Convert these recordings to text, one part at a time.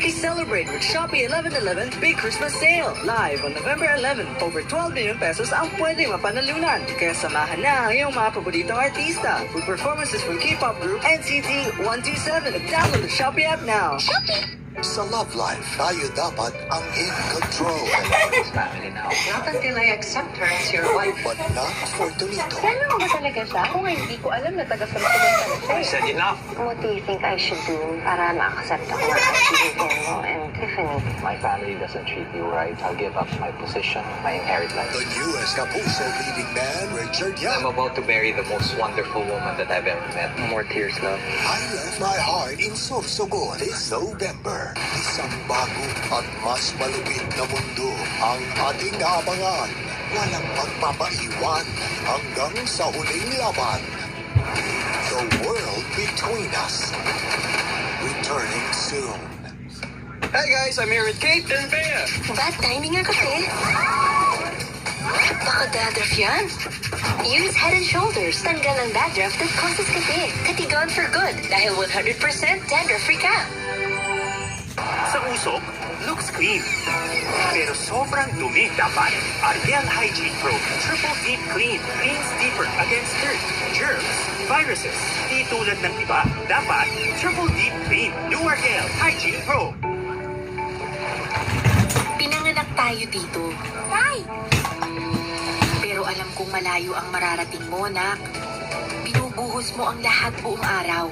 Sparky celebrate with Shopee 11/11 Big Christmas Sale. Live on November 11, over 12 million pesos ang pwedeng mapanalunan. Kaya samahan na ang iyong mga paboritong artista with performances from K-pop group NCT 127. Download the Shopee app now. Sa love life, tayo dapat ang in control. Not until I accept her as your wife. But not for Tonito. Kailan mo ba talaga siya? Kung nga hindi ko alam na taga-Samsugan pala siya. I said enough. What do you think I should do para ma-accept ako na behavior mo and Tiffany? My family doesn't treat you right. I'll give up my position, my inheritance. The newest Kapuso leading man, Richard I'm Yap. about to marry the most wonderful woman that I've ever met. No more tears, love. I left my heart in Sorsogon this November. Isang bago at mas malupit na mundo ang ating abangan. Walang magpapaiwan hanggang sa huling laban. The world between us. Returning soon. Hey guys, I'm here with Kate and Bea. Bad timing nga kasi. Baka dandruff yan. Use Head and Shoulders. Tanggal ang dandruff that causes kasi. Katigon for good dahil 100% dandruff-free ka. Sa usok, looks clean. Pero sobrang dumi dapat. Ariel Hygiene Pro Triple Deep Clean cleans deeper against dirt, germs, viruses. Di tulad ng iba, dapat Triple Deep Clean. New Ariel Hygiene Pro. Pinanganak tayo dito. Tay! Pero alam kong malayo ang mararating mo, nak. Binubuhos mo ang lahat buong araw.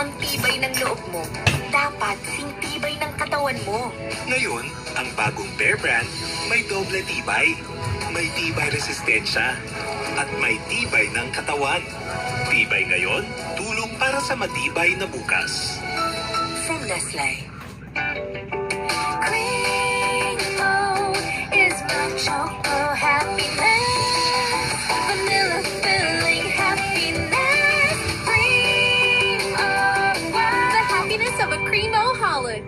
Ang tibay ng loob mo, dapat sing tibay ng katawan mo. Ngayon, ang bagong Bear Brand may doble tibay. May tibay resistensya at may tibay ng katawan. Tibay ngayon, tulong para sa matibay na bukas. From Nestle. Is my choco happiness. Vanilla filling happiness. Cream of what? The happiness of a cream-o-holic.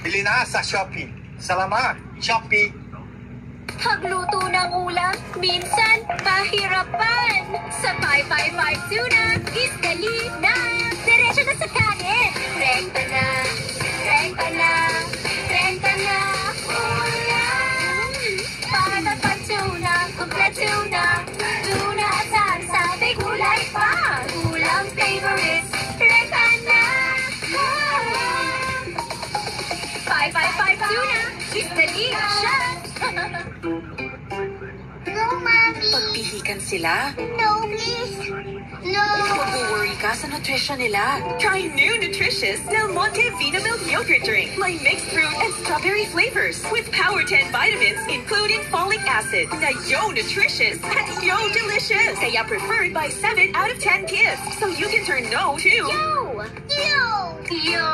Bili na sa Shopee. Salamat, Shopee. Pagluto ng ulam, minsan mahirapan. Sa 555 tuna, is dali na. Diretso na sa kanin. Rekta na, rekta na, rekta na. Ulam. Panatag tuna, kompleto na. Tuna at salsa, may gulay pa. Ulam favorites, rekta na. 555 tuna, is delicious. No, Mommy. Pagpihikan sila. No, please. No. Mag-worry ka sa nutrition nila. Try new nutritious Del Monte Vita Milk Yogurt Drink. My mixed fruit and strawberry flavors with Power 10 vitamins, including folic acid. Na yo nutritious at yo delicious. Kaya preferred by 7 out of 10 kids. So you can turn no to Yo. Yo. Yo.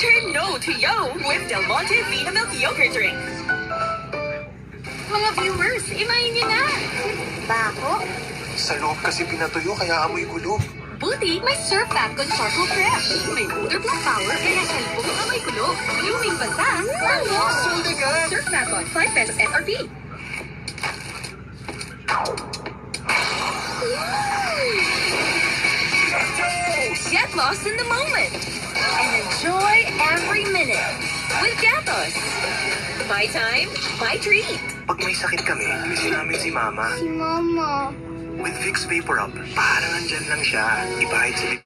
turn no to yo with Del Monte Vita Milk Yogurt Drink. Mga viewers, imayin niyo na. Bako? Sa loob kasi pinatuyo kaya amoy gulo. Buti, may Surf Facon Charcoal Fresh. May odor plus power, kaya salpo ang amoy kulog. Luming basa. Sold agad! Surf Facon, 5 pesos SRP. Get lost in the moment and enjoy every minute with Gatos. My time, my treat. Pag may sakit kami, miss namin si Mama. Si Mama. With Vicks Vapor Up, parang andyan lang siya. Ibahid sa